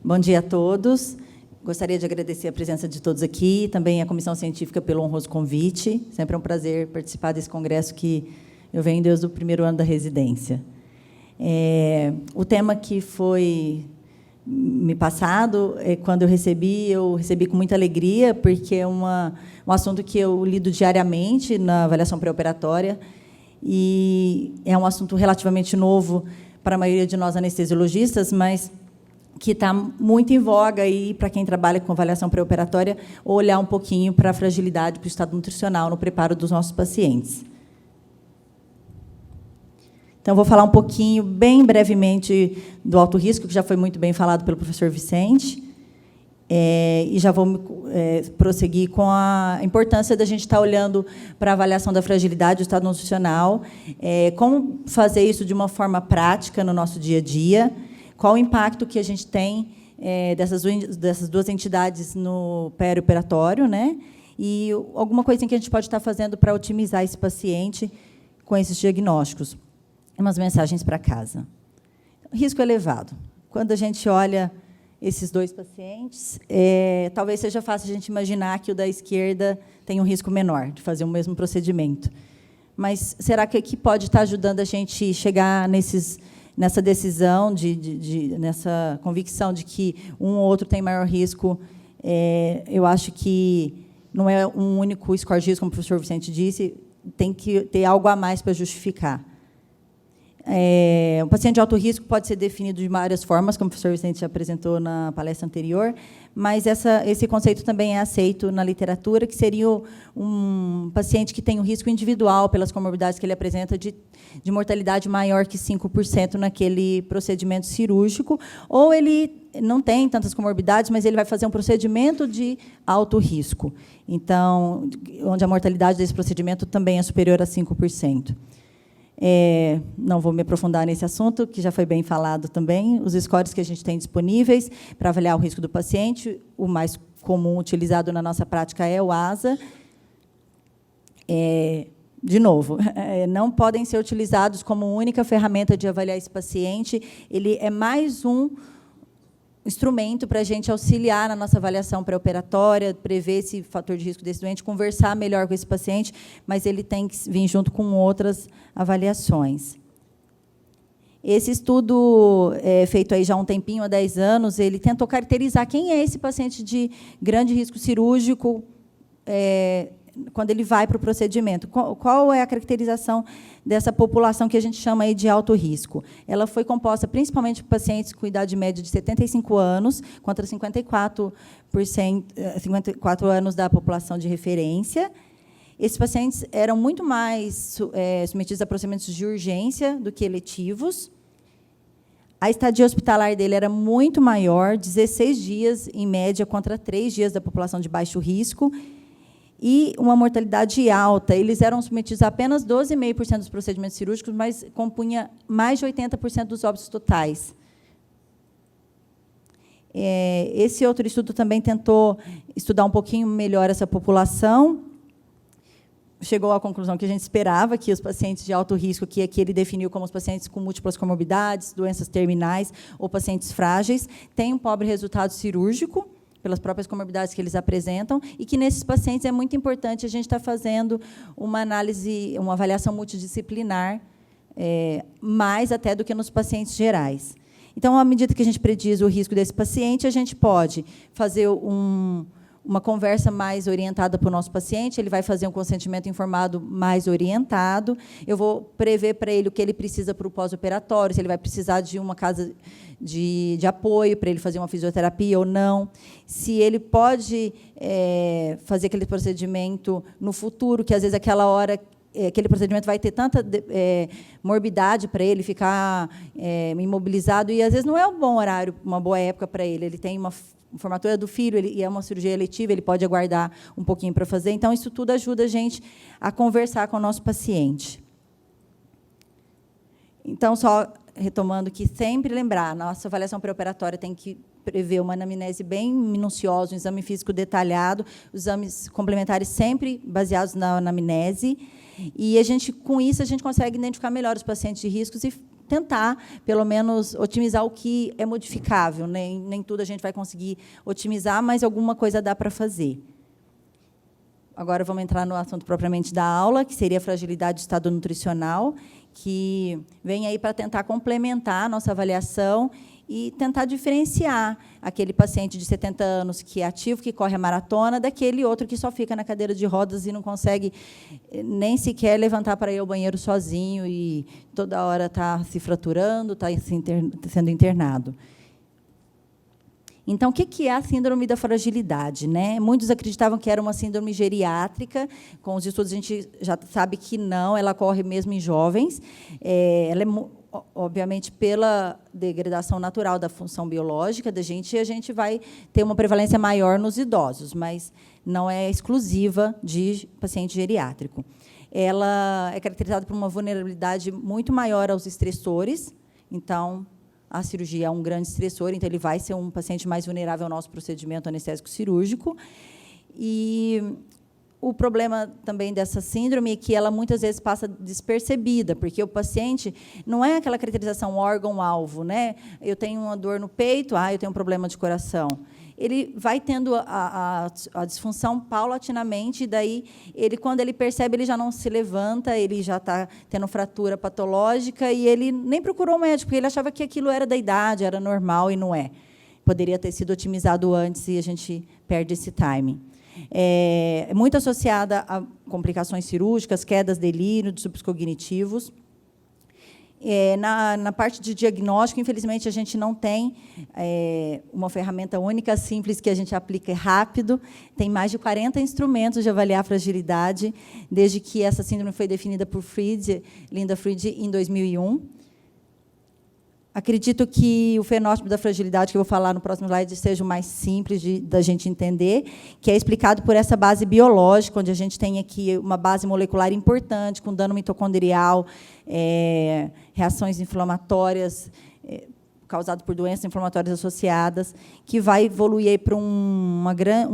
Bom dia a todos. Gostaria de agradecer a presença de todos aqui, também a Comissão Científica pelo honroso convite. Sempre é um prazer participar desse congresso que eu venho desde o primeiro ano da residência. O tema que foi me passado, quando eu recebi com muita alegria, porque é um assunto que eu lido diariamente na avaliação pré-operatória, e é um assunto relativamente novo para a maioria de nós anestesiologistas, mas que está muito em voga aí para quem trabalha com avaliação pré-operatória, olhar um pouquinho para a fragilidade, para o estado nutricional no preparo dos nossos pacientes. Então, vou falar um pouquinho, bem brevemente, do alto risco, que já foi muito bem falado pelo professor Vicente, e já vou prosseguir com a importância da gente estar olhando para a avaliação da fragilidade do estado nutricional, como fazer isso de uma forma prática no nosso dia a dia, qual o impacto que a gente tem dessas duas entidades no perioperatório, né? E alguma coisa que a gente pode estar fazendo para otimizar esse paciente com esses diagnósticos. Umas mensagens para casa. Risco elevado. Quando a gente olha esses dois pacientes, talvez seja fácil a gente imaginar que o da esquerda tem um risco menor de fazer o mesmo procedimento. Mas será que aqui pode estar ajudando a gente chegar nessa decisão, nessa convicção de que um ou outro tem maior risco? Eu acho que não é um único score de risco, como o professor Vicente disse, tem que ter algo a mais para justificar. Um paciente de alto risco pode ser definido de várias formas, como o professor Vicente já apresentou na palestra anterior, mas esse conceito também é aceito na literatura, que seria um paciente que tem um risco individual, pelas comorbidades que ele apresenta, de mortalidade maior que 5% naquele procedimento cirúrgico, ou ele não tem tantas comorbidades, mas ele vai fazer um procedimento de alto risco, então, onde a mortalidade desse procedimento também é superior a 5%. Não vou me aprofundar nesse assunto, que já foi bem falado também. Os scores que a gente tem disponíveis para avaliar o risco do paciente, o mais comum utilizado na nossa prática é o ASA. De novo, não podem ser utilizados como única ferramenta de avaliar esse paciente. Ele é mais um instrumento para a gente auxiliar na nossa avaliação pré-operatória, prever esse fator de risco desse doente, conversar melhor com esse paciente, mas ele tem que vir junto com outras avaliações. Esse estudo, feito aí já há um tempinho, há 10 anos, ele tentou caracterizar quem é esse paciente de grande risco cirúrgico quando ele vai para o procedimento. Qual é a caracterização dessa população que a gente chama aí de alto risco? Ela foi composta principalmente por pacientes com idade média de 75 anos, contra 54 anos da população de referência. Esses pacientes eram muito mais submetidos a procedimentos de urgência do que eletivos. A estadia hospitalar dele era muito maior, 16 dias, em média, contra 3 dias da população de baixo risco, e uma mortalidade alta. Eles eram submetidos a apenas 12,5% dos procedimentos cirúrgicos, mas compunha mais de 80% dos óbitos totais. Esse outro estudo também tentou estudar um pouquinho melhor essa população. Chegou à conclusão que a gente esperava, que os pacientes de alto risco, que aqui ele definiu como os pacientes com múltiplas comorbidades, doenças terminais ou pacientes frágeis, têm um pobre resultado cirúrgico, pelas próprias comorbidades que eles apresentam, e que, nesses pacientes, é muito importante a gente estar fazendo uma análise, uma avaliação multidisciplinar, mais até do que nos pacientes gerais. Então, à medida que a gente prediz o risco desse paciente, a gente pode fazer uma conversa mais orientada para o nosso paciente, ele vai fazer um consentimento informado mais orientado, eu vou prever para ele o que ele precisa para o pós-operatório, se ele vai precisar de uma casa de apoio para ele fazer uma fisioterapia ou não, se ele pode fazer aquele procedimento no futuro, que, às vezes, aquela hora, aquele procedimento vai ter tanta morbidade para ele ficar imobilizado, e, às vezes, não é um bom horário, uma boa época para ele. Ele tem uma formatura do filho, e é uma cirurgia eletiva, ele pode aguardar um pouquinho para fazer. Então, isso tudo ajuda a gente a conversar com o nosso paciente. Então, só retomando que sempre lembrar, nossa avaliação pré-operatória tem que prever uma anamnese bem minuciosa, um exame físico detalhado, os exames complementares sempre baseados na anamnese, e com isso a gente consegue identificar melhor os pacientes de riscos e tentar, pelo menos, otimizar o que é modificável. Nem tudo a gente vai conseguir otimizar, mas alguma coisa dá para fazer. Agora vamos entrar no assunto propriamente da aula, que seria a fragilidade do estado nutricional, que vem aí para tentar complementar a nossa avaliação e tentar diferenciar aquele paciente de 70 anos que é ativo, que corre a maratona, daquele outro que só fica na cadeira de rodas e não consegue nem sequer levantar para ir ao banheiro sozinho e toda hora está se fraturando, está sendo internado. Então, o que é a síndrome da fragilidade, né? Muitos acreditavam que era uma síndrome geriátrica. Com os estudos, a gente já sabe que não, ela ocorre mesmo em jovens. Ela é, obviamente, pela degradação natural da função biológica da gente, a gente vai ter uma prevalência maior nos idosos, mas não é exclusiva de paciente geriátrico. Ela é caracterizada por uma vulnerabilidade muito maior aos estressores, então a cirurgia é um grande estressor, então ele vai ser um paciente mais vulnerável ao nosso procedimento anestésico cirúrgico. E o problema também dessa síndrome é que ela muitas vezes passa despercebida, porque o paciente não é aquela caracterização órgão-alvo, né? Eu tenho uma dor no peito, eu tenho um problema de coração. Ele vai tendo a disfunção paulatinamente, e daí, quando ele percebe, ele já não se levanta, ele já está tendo fratura patológica, e ele nem procurou um médico, porque ele achava que aquilo era da idade, era normal, e não é. Poderia ter sido otimizado antes, e a gente perde esse timing. É muito associada a complicações cirúrgicas, quedas, delírio, distúrbios cognitivos. Na parte de diagnóstico, infelizmente, a gente não tem uma ferramenta única, simples, que a gente aplique rápido. Tem mais de 40 instrumentos de avaliar a fragilidade, desde que essa síndrome foi definida por Linda Fried, em 2001. Acredito que o fenótipo da fragilidade, que eu vou falar no próximo slide, seja o mais simples da gente entender, que é explicado por essa base biológica, onde a gente tem aqui uma base molecular importante, com dano mitocondrial, reações inflamatórias, causado por doenças inflamatórias associadas, que vai evoluir para um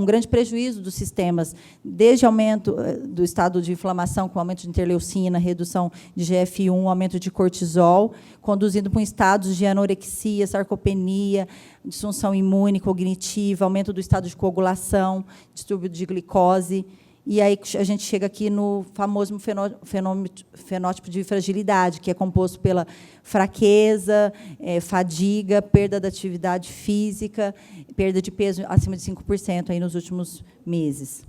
grande prejuízo dos sistemas, desde aumento do estado de inflamação, com aumento de interleucina, redução de GF1, aumento de cortisol, conduzindo para um estado de anorexia, sarcopenia, disfunção imune, cognitiva, aumento do estado de coagulação, distúrbio de glicose. E aí a gente chega aqui no famoso fenótipo de fragilidade, que é composto pela fraqueza, fadiga, perda da atividade física, perda de peso acima de 5% aí nos últimos meses.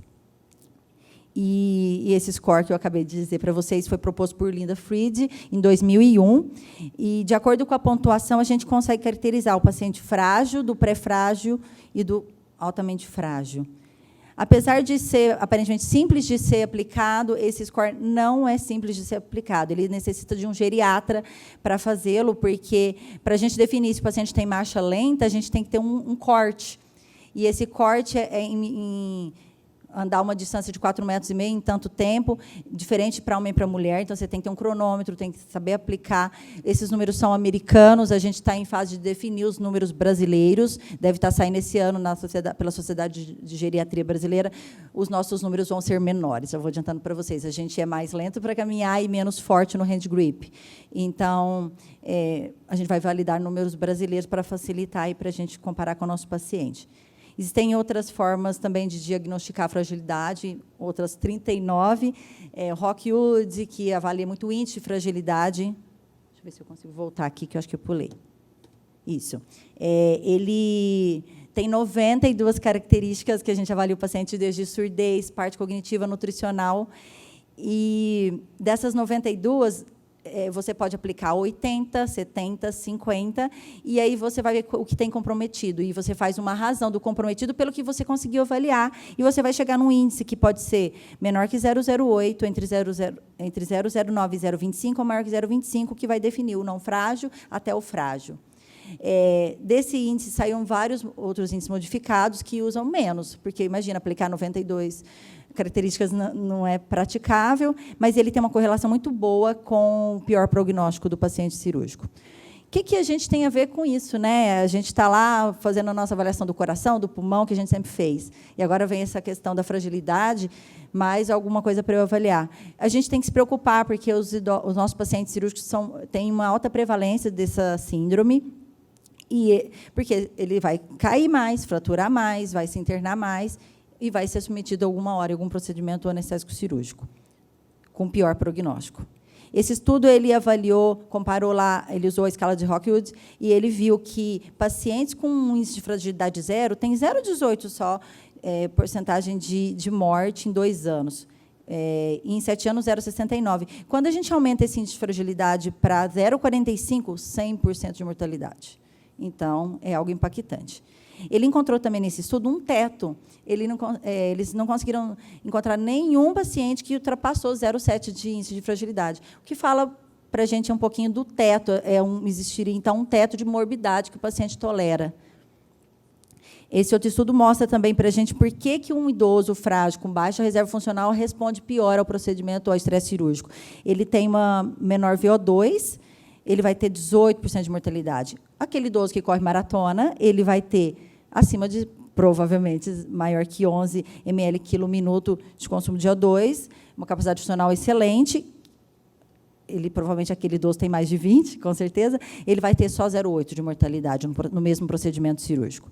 E esse score que eu acabei de dizer para vocês foi proposto por Linda Fried em 2001. E, de acordo com a pontuação, a gente consegue caracterizar o paciente frágil, do pré-frágil e do altamente frágil. Apesar de ser aparentemente simples de ser aplicado, esse score não é simples de ser aplicado. Ele necessita de um geriatra para fazê-lo, porque, para a gente definir se o paciente tem marcha lenta, a gente tem que ter um corte. E esse corte é em andar uma distância de 4,5 metros em tanto tempo, diferente para homem e para mulher. Então, você tem que ter um cronômetro, tem que saber aplicar. Esses números são americanos, a gente está em fase de definir os números brasileiros, deve estar saindo esse ano pela Sociedade de Geriatria Brasileira, os nossos números vão ser menores, já vou adiantando para vocês. A gente é mais lento para caminhar e menos forte no hand grip. Então, a gente vai validar números brasileiros para facilitar e para a gente comparar com o nosso paciente. Existem outras formas também de diagnosticar a fragilidade, outras 39. Rockwood, que avalia muito o índice de fragilidade. Deixa eu ver se eu consigo voltar aqui, que eu acho que eu pulei. Isso. Ele tem 92 características que a gente avalia o paciente, desde surdez, parte cognitiva, nutricional. E dessas 92, você pode aplicar 80, 70, 50, e aí você vai ver o que tem comprometido, e você faz uma razão do comprometido pelo que você conseguiu avaliar, e você vai chegar num índice que pode ser menor que 0,08, entre 0,09 e 0,25, ou maior que 0,25, que vai definir o não frágil até o frágil. Desse índice saíram vários outros índices modificados que usam menos, porque, imagina, aplicar 92 características não é praticável, mas ele tem uma correlação muito boa com o pior prognóstico do paciente cirúrgico. O que a gente tem a ver com isso, né? A gente está lá fazendo a nossa avaliação do coração, do pulmão, que a gente sempre fez. E agora vem essa questão da fragilidade, mais alguma coisa para eu avaliar. A gente tem que se preocupar, porque os nossos pacientes cirúrgicos têm uma alta prevalência dessa síndrome, porque ele vai cair mais, fraturar mais, vai se internar mais e vai ser submetido alguma hora a algum procedimento anestésico cirúrgico, com pior prognóstico. Esse estudo ele avaliou, comparou lá, ele usou a escala de Rockwood e ele viu que pacientes com um índice de fragilidade zero têm 0,18 só porcentagem de morte em 2 anos. E em 7 anos, 0,69. Quando a gente aumenta esse índice de fragilidade para 0,45, 100% de mortalidade. Então, é algo impactante. Ele encontrou também nesse estudo um teto. Eles não conseguiram encontrar nenhum paciente que ultrapassou 0,7 de índice de fragilidade. O que fala para a gente um pouquinho do teto. Existiria, então, um teto de morbidade que o paciente tolera. Esse outro estudo mostra também para a gente por que um idoso frágil com baixa reserva funcional responde pior ao procedimento ou ao estresse cirúrgico. Ele tem uma menor VO2, ele vai ter 18% de mortalidade. Aquele idoso que corre maratona, ele vai ter acima de, provavelmente, maior que 11 ml quilo minuto de consumo de O2, uma capacidade funcional excelente. Provavelmente, aquele idoso tem mais de 20, com certeza. Ele vai ter só 0,8 de mortalidade no mesmo procedimento cirúrgico.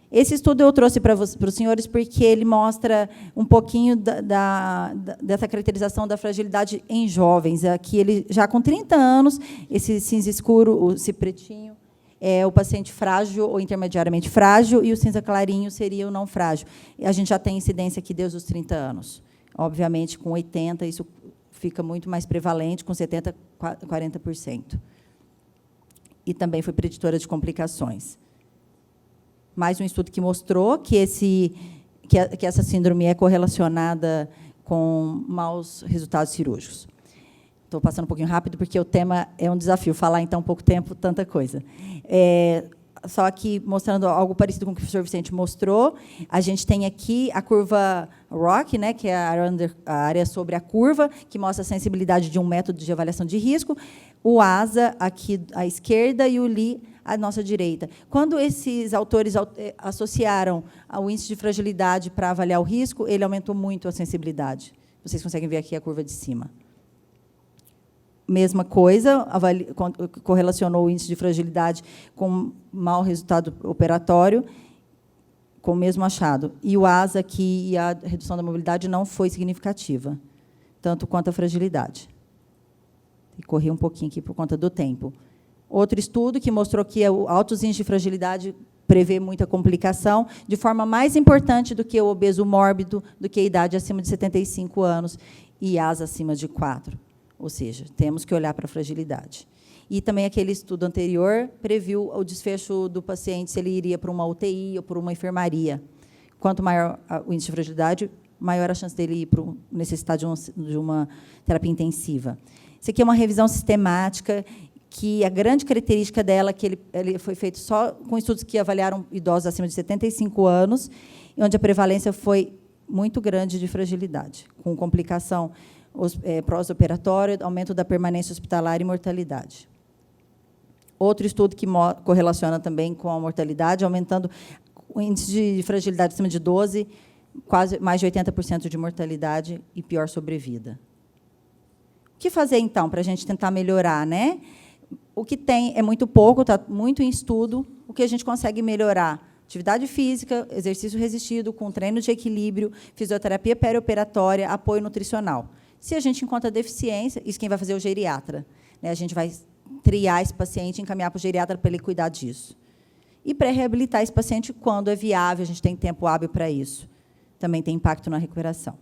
Esse estudo eu trouxe para os senhores porque ele mostra um pouquinho dessa caracterização da fragilidade em jovens. Aqui, ele já com 30 anos, esse cinza escuro, esse pretinho, é o paciente frágil ou intermediariamente frágil, e o cinza clarinho seria o não frágil. A gente já tem incidência aqui desde os 30 anos. Obviamente, com 80, isso fica muito mais prevalente, com 70, 40%. E também foi preditora de complicações. Mais um estudo que mostrou que essa síndrome é correlacionada com maus resultados cirúrgicos. Estou passando um pouquinho rápido, porque o tema é um desafio, falar em tão pouco tempo tanta coisa. Só que, mostrando algo parecido com o que o professor Vicente mostrou, a gente tem aqui a curva ROC, né, que é a área sobre a curva, que mostra a sensibilidade de um método de avaliação de risco, o ASA aqui à esquerda e o LI à nossa direita. Quando esses autores associaram o índice de fragilidade para avaliar o risco, ele aumentou muito a sensibilidade. Vocês conseguem ver aqui a curva de cima. Mesma coisa, correlacionou o índice de fragilidade com mau resultado operatório, com o mesmo achado. E o ASA aqui e a redução da mobilidade não foi significativa, tanto quanto a fragilidade. E corri um pouquinho aqui por conta do tempo. Outro estudo que mostrou que altos índices de fragilidade prevê muita complicação, de forma mais importante do que o obeso mórbido, do que a idade acima de 75 anos e ASA acima de 4. Ou seja, temos que olhar para a fragilidade. E também aquele estudo anterior previu o desfecho do paciente, se ele iria para uma UTI ou para uma enfermaria. Quanto maior o índice de fragilidade, maior a chance dele ir para necessitar de uma terapia intensiva. Isso aqui é uma revisão sistemática, que a grande característica dela é que ele foi feito só com estudos que avaliaram idosos acima de 75 anos, onde a prevalência foi muito grande de fragilidade, com complicação pós-operatória, aumento da permanência hospitalar e mortalidade. Outro estudo que correlaciona também com a mortalidade, aumentando o índice de fragilidade acima de 12, quase mais de 80% de mortalidade e pior sobrevida. O que fazer, então, para a gente tentar melhorar, né? O que tem é muito pouco, está muito em estudo. O que a gente consegue melhorar? Atividade física, exercício resistido, com treino de equilíbrio, fisioterapia perioperatória, apoio nutricional. Se a gente encontra deficiência, isso quem vai fazer é o geriatra, né? A gente vai triar esse paciente e encaminhar para o geriatra para ele cuidar disso. E pré-reabilitar esse paciente quando é viável, a gente tem tempo hábil para isso. Também tem impacto na recuperação.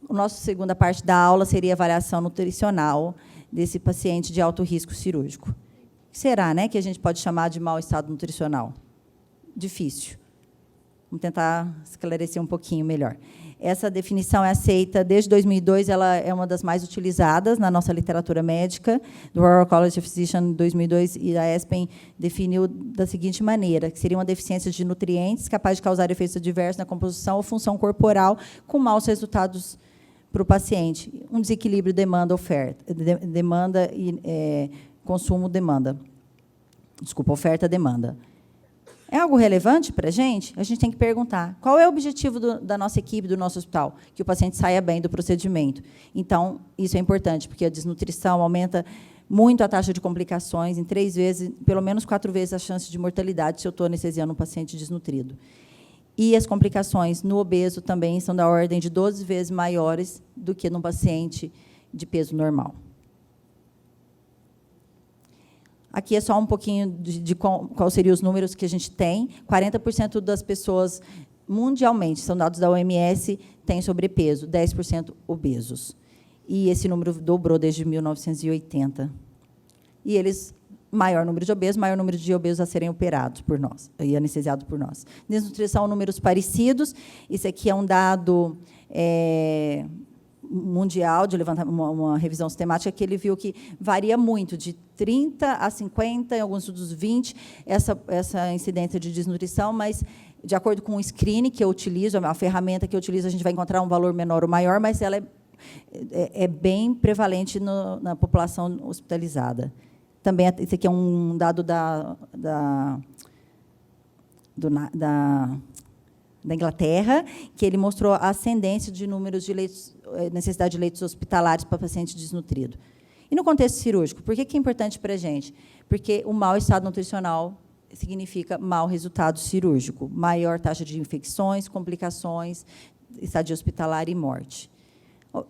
A nossa segunda parte da aula seria a avaliação nutricional desse paciente de alto risco cirúrgico. O que será, né, que a gente pode chamar de mau estado nutricional? Difícil. Vamos tentar esclarecer um pouquinho melhor. Essa definição é aceita desde 2002, ela é uma das mais utilizadas na nossa literatura médica, do Royal College of Physicians, em 2002, e a ESPEN definiu da seguinte maneira, que seria uma deficiência de nutrientes capaz de causar efeitos adversos na composição ou função corporal com maus resultados para o paciente. Um desequilíbrio demanda-oferta, demanda consumo-demanda. Desculpa, oferta-demanda. É algo relevante para a gente? A gente tem que perguntar, qual é o objetivo da nossa equipe, do nosso hospital? Que o paciente saia bem do procedimento. Então, isso é importante, porque a desnutrição aumenta muito a taxa de complicações, em 3 vezes, pelo menos 4 vezes a chance de mortalidade se eu estou anestesiando um paciente desnutrido. E as complicações no obeso também são da ordem de 12 vezes maiores do que num paciente de peso normal. Aqui é só um pouquinho de quais seriam os números que a gente tem. 40% das pessoas mundialmente, são dados da OMS, têm sobrepeso, 10% obesos. E esse número dobrou desde 1980. E eles, maior número de obesos a serem operados por nós, e anestesiados por nós. Desnutrição, números parecidos. Esse aqui é um dado mundial, de levantar uma revisão sistemática, que ele viu que varia muito, de 30 a 50, em alguns estudos 20, essa incidência de desnutrição, mas, de acordo com o screening que eu utilizo, a ferramenta que eu utilizo, a gente vai encontrar um valor menor ou maior, mas ela é bem prevalente na população hospitalizada. Também, esse aqui é um dado da Inglaterra, que ele mostrou a ascendência de números de leitos, necessidade de leitos hospitalares para paciente desnutrido. E no contexto cirúrgico, por que é importante para a gente? Porque o mau estado nutricional significa mau resultado cirúrgico, maior taxa de infecções, complicações, estadia hospitalar e morte.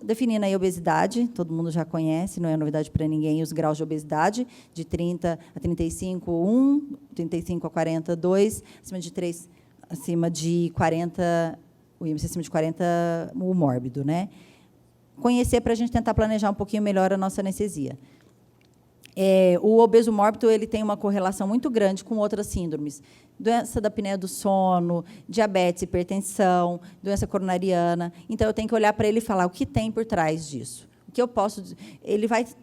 Definindo aí a obesidade, todo mundo já conhece, não é novidade para ninguém, os graus de obesidade, de 30 a 35, 1, 35 a 40, 2, acima de 40, o IMC acima de 40, o mórbido, né? Conhecer para a gente tentar planejar um pouquinho melhor a nossa anestesia. O obeso mórbido ele tem uma correlação muito grande com outras síndromes. Doença da apneia do sono, diabetes, hipertensão, doença coronariana. Então, eu tenho que olhar para ele e falar o que tem por trás disso. O que eu posso...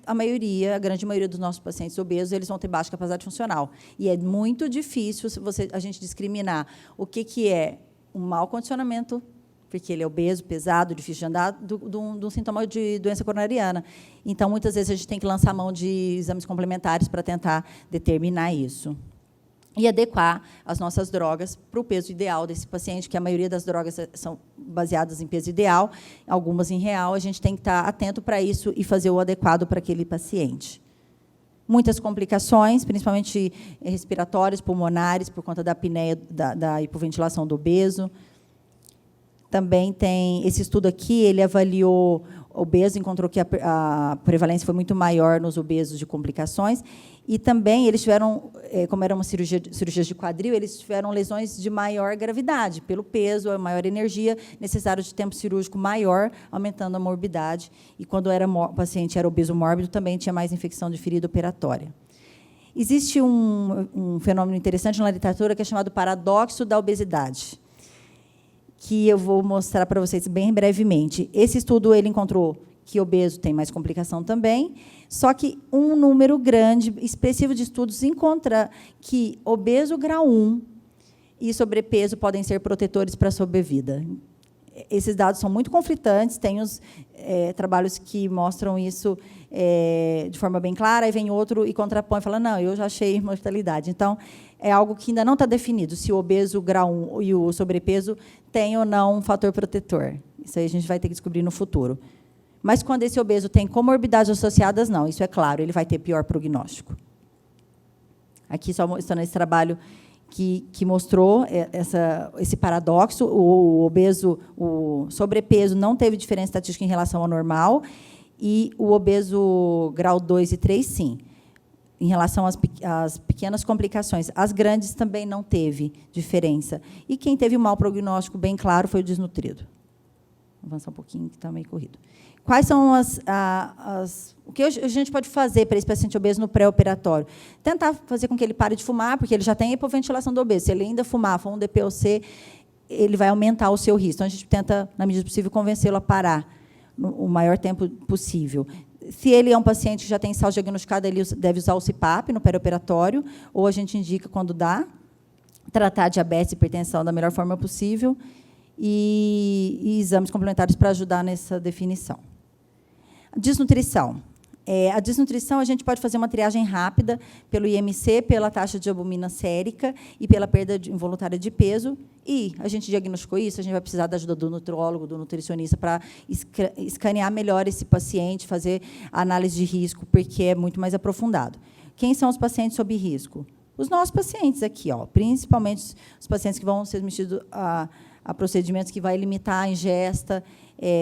a grande maioria dos nossos pacientes obesos, eles vão ter baixa capacidade funcional. E é muito difícil a gente discriminar o que é um mau condicionamento, porque ele é obeso, pesado, difícil de andar, do sintoma de doença coronariana. Então, muitas vezes, a gente tem que lançar mão de exames complementares para tentar determinar isso. E adequar as nossas drogas para o peso ideal desse paciente, que a maioria das drogas são baseadas em peso ideal, algumas em real. A gente tem que estar atento para isso e fazer o adequado para aquele paciente. Muitas complicações, principalmente respiratórias, pulmonares, por conta da apneia, da hipoventilação do obeso. Também tem esse estudo aqui, ele avaliou obeso, encontrou que a prevalência foi muito maior nos obesos de complicações, e também eles tiveram, como era uma cirurgias de quadril, eles tiveram lesões de maior gravidade, pelo peso, a maior energia, necessário de tempo cirúrgico maior, aumentando a morbidade, e quando o paciente era obeso mórbido, também tinha mais infecção de ferida operatória. Existe um fenômeno interessante na literatura que é chamado paradoxo da obesidade, que eu vou mostrar para vocês bem brevemente. Esse estudo ele encontrou que obeso tem mais complicação também, só que um número grande, expressivo de estudos encontra que obeso grau 1 e sobrepeso podem ser protetores para a sobrevida. Esses dados são muito conflitantes, tem os trabalhos que mostram isso de forma bem clara, aí vem outro e contrapõe, fala, não, eu já achei mortalidade. Então, é algo que ainda não está definido, se o obeso grau 1 e o sobrepeso têm ou não um fator protetor. Isso aí a gente vai ter que descobrir no futuro. Mas, quando esse obeso tem comorbidades associadas, não, isso é claro, ele vai ter pior prognóstico. Aqui, só mostrando esse trabalho que mostrou esse paradoxo, o sobrepeso não teve diferença estatística em relação ao normal, e o obeso grau 2 e 3, sim. Em relação às pequenas complicações. As grandes também não teve diferença. E quem teve um mau prognóstico bem claro foi o desnutrido. Vou avançar um pouquinho, que está meio corrido. Quais são o que a gente pode fazer para esse paciente obeso no pré-operatório? Tentar fazer com que ele pare de fumar, porque ele já tem hipoventilação do obeso. Se ele ainda fumar, for um DPOC, ele vai aumentar o seu risco. Então, a gente tenta, na medida do possível, convencê-lo a parar o maior tempo possível. Se ele é um paciente que já tem SALS diagnosticado, ele deve usar o CPAP no pré-operatório, ou a gente indica quando dá, tratar diabetes e hipertensão da melhor forma possível, e exames complementares para ajudar nessa definição. Desnutrição. A desnutrição, a gente pode fazer uma triagem rápida pelo IMC, pela taxa de albumina sérica e pela perda involuntária de peso. E a gente diagnosticou isso, a gente vai precisar da ajuda do nutrólogo, do nutricionista, para escanear melhor esse paciente, fazer a análise de risco, porque é muito mais aprofundado. Quem são os pacientes sob risco? Os nossos pacientes aqui, principalmente os pacientes que vão ser submetidos a procedimentos que vai limitar a ingesta,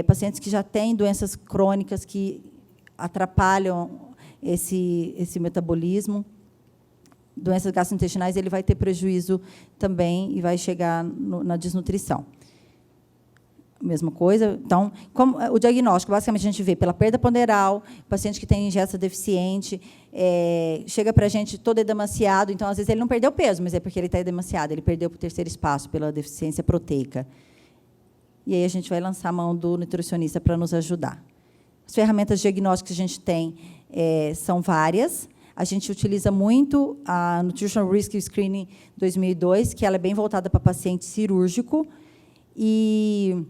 pacientes que já têm doenças crônicas que atrapalham esse metabolismo. Doenças gastrointestinais, ele vai ter prejuízo também e vai chegar na desnutrição. Mesma coisa. Então, o diagnóstico, basicamente, a gente vê pela perda ponderal, paciente que tem ingesta deficiente, chega para a gente todo edemaciado, então, às vezes, ele não perdeu peso, mas é porque ele está edemaciado, ele perdeu para o terceiro espaço, pela deficiência proteica. E aí a gente vai lançar a mão do nutricionista para nos ajudar. As ferramentas diagnósticas que a gente tem são várias. A gente utiliza muito a Nutrition Risk Screening 2002, que ela é bem voltada para paciente cirúrgico e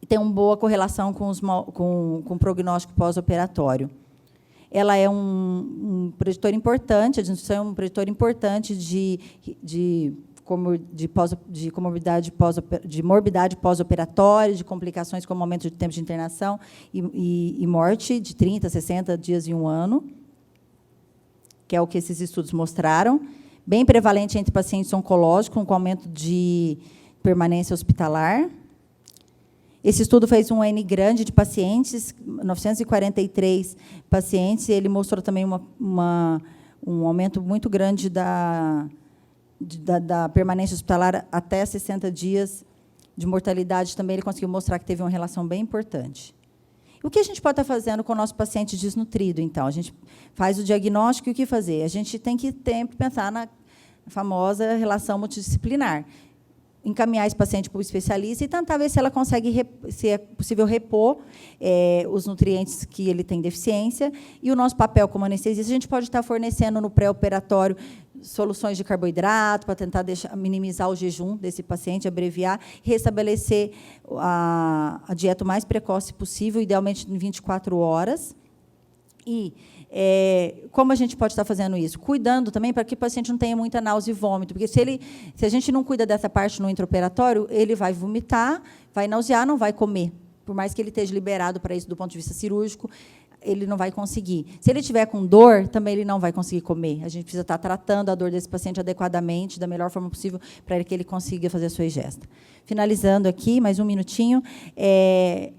tem uma boa correlação com o prognóstico pós-operatório. Ela é um preditor importante, a desnutrição é um preditor importante de morbidade pós-operatória, de complicações como aumento de tempo de internação e morte de 30, 60 dias em um ano, que é o que esses estudos mostraram, bem prevalente entre pacientes oncológicos, com aumento de permanência hospitalar. Esse estudo fez um N grande de pacientes, 943 pacientes, e ele mostrou também um aumento muito grande da permanência hospitalar até 60 dias de mortalidade. Também ele conseguiu mostrar que teve uma relação bem importante. O que a gente pode estar fazendo com o nosso paciente desnutrido, então? A gente faz o diagnóstico e o que fazer? A gente tem que sempre pensar na famosa relação multidisciplinar. Encaminhar esse paciente para o especialista e tentar ver se ela consegue, se é possível repor os nutrientes que ele tem deficiência. E o nosso papel como anestesista, a gente pode estar fornecendo no pré-operatório soluções de carboidrato para tentar minimizar o jejum desse paciente, abreviar, restabelecer a dieta o mais precoce possível, idealmente em 24 horas. E como a gente pode estar fazendo isso? Cuidando também para que o paciente não tenha muita náusea e vômito, porque se a gente não cuida dessa parte no intraoperatório, ele vai vomitar, vai nausear, não vai comer. Por mais que ele esteja liberado para isso do ponto de vista cirúrgico, ele não vai conseguir. Se ele tiver com dor, também ele não vai conseguir comer. A gente precisa estar tratando a dor desse paciente adequadamente, da melhor forma possível, para que ele consiga fazer a sua ingesta. Finalizando aqui, mais um minutinho,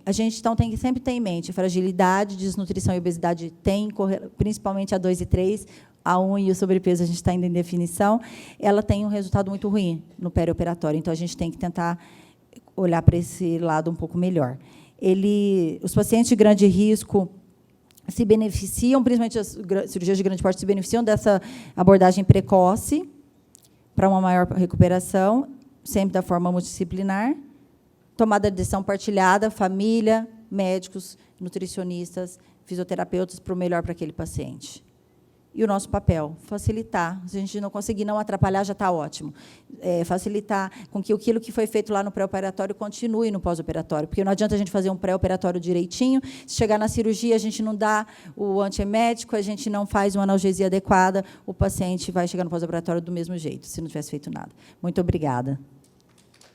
a gente então tem que sempre ter em mente fragilidade, desnutrição e obesidade tem, principalmente a 2 e 3, a 1 e o sobrepeso a gente está ainda em definição, ela tem um resultado muito ruim no perioperatório, então a gente tem que tentar olhar para esse lado um pouco melhor. Os pacientes de grande risco se beneficiam, principalmente as cirurgias de grande porte, se beneficiam dessa abordagem precoce para uma maior recuperação, sempre da forma multidisciplinar, tomada de decisão partilhada, família, médicos, nutricionistas, fisioterapeutas, para o melhor para aquele paciente. E o nosso papel, facilitar. Se a gente não conseguir não atrapalhar, já está ótimo. Facilitar com que aquilo que foi feito lá no pré-operatório continue no pós-operatório, porque não adianta a gente fazer um pré-operatório direitinho, se chegar na cirurgia, a gente não dá o antiemético, a gente não faz uma analgesia adequada, o paciente vai chegar no pós-operatório do mesmo jeito, se não tivesse feito nada. Muito obrigada.